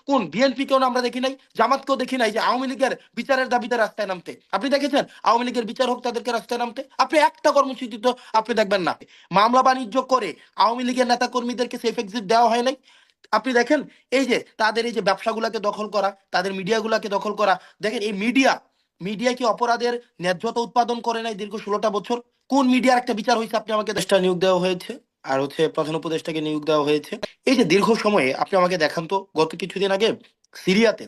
কোন বিএনপি কেউ আমরা দেখি নাই, জামাতকেও দেখি নাই যে আওয়ামী লীগের বিচারের দাবিতে রাস্তায় নামতে। আপনি দেখেছেন আওয়ামী লীগের বিচার হোক তাদেরকে রাস্তায় নামতে? আপনি একটা কর্মসূচি তো আপনি দেখবেন না। মামলা বাণিজ্য করে আওয়ামী লীগের নেতা কর্মীদেরকে সেফ এক্সিট দেওয়া হয় নাই। আপনি দেখেন এই যে তাদের এই যে ব্যবসাগুলোকে দখল করা, তাদের মিডিয়াগুলোকে দখল করা। দেখেন এই মিডিয়া, মিডিয়া কি অপরাধের ন্যায্যতা উৎপাদন করে নাই দীর্ঘ 16টা বছর? কোন মিডিয়ার একটা বিচার হয়েছে? আপনি আমাকে দেশটা নিয়োগ দেওয়া হয়েছে, আর প্রধান উপদেষ্টাকে নিয়োগ দেওয়া হয়েছে। এই যে দীর্ঘ সময়ে আপনি আমাকে দেখান তো, গত কিছুদিন আগে সিরিয়াতে,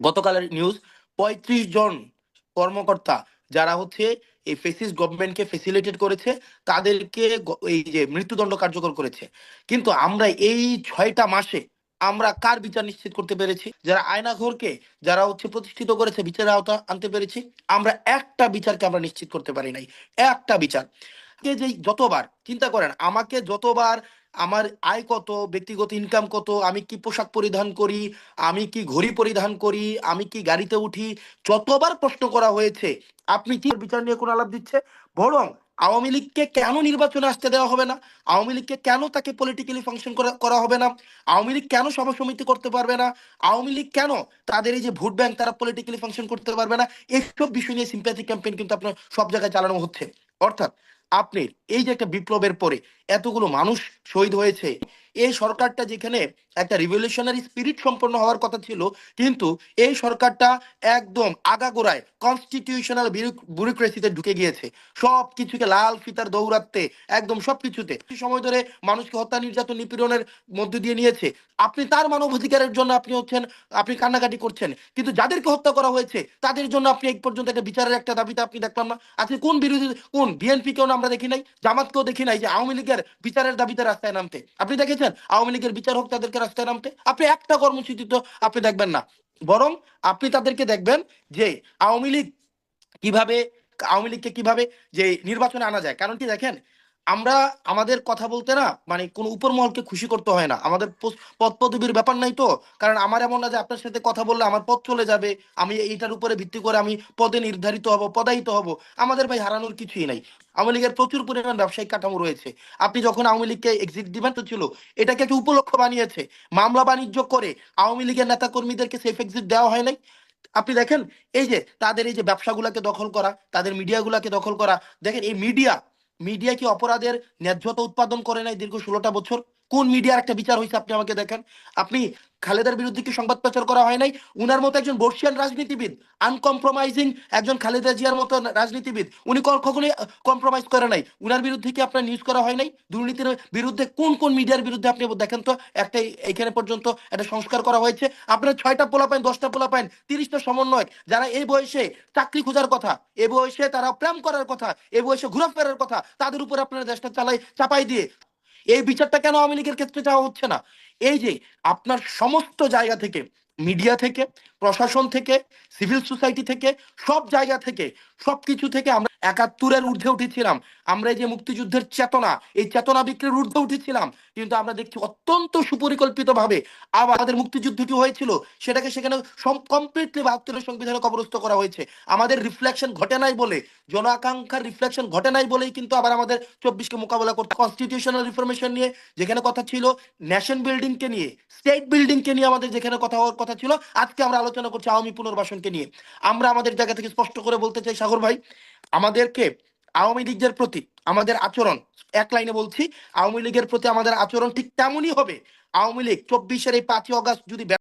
গতকালের নিউজ, 35 জন কর্মকর্তা যারা এই ফেসিস্ট গভর্নমেন্টকে ফেসিলিটেট করেছে, তাদেরকে এই যে মৃত্যুদণ্ড কার্যকর করেছে। কিন্তু আমরা এই 6টা মাসে আমরা কার বিচার নিশ্চিত করতে পেরেছি? যারা আয়নাঘরকে, যারা প্রতিষ্ঠিত করেছে, বিচারের আওতা আনতে পেরেছি? আমরা একটা বিচারকে আমরা নিশ্চিত করতে পারি নাই, একটা বিচার। যে যতবার চিন্তা করেন, আমাকে যতবার আমার আয় কত, ব্যক্তিগত ইনকাম কত, আমি কি পোশাক পরিধান করি, আমি কি ঘড়ি পরিধান করি, আমি কি গাড়িতে উঠি, যতবার প্রশ্ন করা হয়েছে, আপনি কি বিচার নিয়ে কোন আলাপ দিচ্ছে? বরং আওয়ামী লীগকে কেন নির্বাচনে আসতে দেওয়া হবে না, আওয়ামী লীগকে কেন তাকে পলিটিক্যালি ফাংশন করা করা হবে না, আওয়ামী লীগ কেন সভা সমিতি করতে পারবে না, আওয়ামী লীগ কেন তাদের এই যে ভোট ব্যাংক তারা পলিটিক্যালি ফাংশন করতে পারবে না, এইসব বিষয় নিয়ে সিম্প্যাথি ক্যাম্পেইন কিন্তু আপনার সব জায়গায় চালানো হচ্ছে। অর্থাৎ আপনি এই যে একটা বিপ্লবের পরে এতগুলো মানুষ শহীদ হয়েছে, এই সরকারটা যেখানে একটা রিভলিউশনারি স্পিরিট সম্পন্ন হওয়ার কথা ছিল, কিন্তু এই সরকারটা একদম আগাগোড়ায় কনস্টিটিউশনাল ব্যুরোক্রেসিতে ঢুকে গিয়েছে। সব কিছুকে লাল ফিতার দৌড়াতে, একদম সবকিছুতে সময় ধরে মানুষকে হত্যা, নির্যাতন, নিপীড়নের মধ্যে দিয়ে নিয়েছে। আপনি তার মানবাধিকারের জন্য আপনি কান্নাকাটি করছেন, কিন্তু যাদেরকে হত্যা করা হয়েছে তাদের জন্য আপনি এই পর্যন্ত একটা বিচারের একটা দাবিতে আপনি দেখলাম না। আজকে কোন বিরোধী, কোন বিএনপি কেউ আমরা দেখি নাই, জামাতকেও দেখি নাই যে আওয়ামী লীগের বিচারের দাবিতে রাস্তায় নামতে। আপনি দেখেছেন আওয়ামী লীগের বিচার হোক তাদেরকে রাস্তায় নামতে? আপনি একটা কর্মসূচি তো আপনি দেখবেন না। বরং আপনি তাদেরকে দেখবেন যে আওয়ামী লীগ কিভাবে, আওয়ামী লীগকে কিভাবে যে নির্বাচনে আনা যায়। কারণ কি দেখেন, আমরা আমাদের কথা বলতে না মানে কোন উপর মহলকে খুশি করতে হয় না, আমাদের পদ পদবীর ব্যাপার নাই তো। কারণ আমার এমন না যে আপনার সাথে কথা বললে আমার পদ চলে যাবে, আমি এইটার উপরে ভিত্তি করে আমি পদে নির্ধারিত হব, পদায়িত হব। আমাদের ভাই হারানোর কিছুই নাই। আওয়ামী লীগের প্রচুর পরিমাণ ব্যবসায়িক কাঠামো রয়েছে। আপনি যখন আওয়ামী লীগকে এক্সিট দিবেন তো ছিল, এটাকে একটা উপলক্ষ বানিয়েছে। মামলা বাণিজ্য করে আওয়ামী লীগের নেতা কর্মীদেরকে সেফ এক্সিট দেওয়া হয় নাই। আপনি দেখেন এই যে তাদের এই যে ব্যবসাগুলোকে দখল করা, তাদের মিডিয়াগুলোকে দখল করা। দেখেন এই মিডিয়া, মিডিয়া কি অপরাধের ন্যায্যতা উৎপাদন করে নাই দীর্ঘ 16টা বছর? কোন মিডিয়ার একটা বিচার হয়েছে? আপনি আমাকে দেখান। আপনি খালেদার বিরুদ্ধে কি সংবাদ প্রচার করা হয় নাই? উনার মতো একজন বর্ষিয়ান রাজনীতিবিদ, আনকম্প্রোমাইজিং একজন খালেদা জিয়ার মতো রাজনীতিবিদ, উনি কখনোই কম্প্রোমাইজ করে নাই। উনার বিরুদ্ধে কি আপনার নিউজ করা হয় নাই? দুর্নীতির বিরুদ্ধে কোন কোন মিডিয়ার বিরুদ্ধে আপনি দেখেন তো একটা এখানে পর্যন্ত একটা সংস্কার করা হয়েছে? আপনার 6টা পোলা পাইন, 10টা পোলা পাইন, 30টা সমন্বয়, যারা এই বয়সে চাকরি খোঁজার কথা, এ বয়সে তারা প্রেম করার কথা, এ বয়সে ঘোরাফেরার কথা, তাদের উপর আপনারা দেশটা চাপাই দিয়ে এই বিচারটা কেন আওয়ামী লীগের ক্ষেত্রে চাওয়া হচ্ছে না? এই যে আপনার সমস্ত জায়গা থেকে, মিডিয়া থেকে, প্রশাসন থেকে, সিভিল সোসাইটি থেকে, সব জায়গা থেকে, সবকিছু থেকে আমরা 71-এর ঊর্ধ্বে উঠেছিলাম। আমরা এই যে মুক্তিযুদ্ধের চেতনা, এই চেতনা বিক্রির ঊর্ধ্বে উঠেছিলাম। কিন্তু আমরা দেখছি অত্যন্ত সুপরিকল্পিত ভাবে আবার আমাদের মুক্তিযুদ্ধ কি হয়েছিল সেটাকে সেখানে কমপ্লিটলি 72-এর সংবিধানে কবরস্থ করা হয়েছে। আমাদের রিফ্লেকশন ঘটে নাই বলে, জন আকাঙ্ক্ষার রিফ্লেকশন ঘটে নাই বলেই কিন্তু আবার আমাদের 24কে মোকাবেলা করতে, কনস্টিটিউশনাল রিফরমেশন নিয়ে যেখানে কথা ছিল, ন্যাশন বিল্ডিং কে নিয়ে, স্টেট বিল্ডিং কে নিয়ে আমাদের যেখানে কথা হওয়ার কথা ছিল, আজকে আমরা আলোচনা করছি আওয়ামী পুনর্বাসনকে নিয়ে। আমরা আমাদের জায়গা থেকে স্পষ্ট করে বলতে চাই সাগর ভাই, আমাদেরকে আওয়ামী লীগের প্রতি আমাদের আচরণ, এক লাইনে বলছি, আওয়ামী লীগের প্রতি আমাদের আচরণ ঠিক তেমনই হবে। আওয়ামী লীগ 24-এর এই 5ই অগাস্ট যদি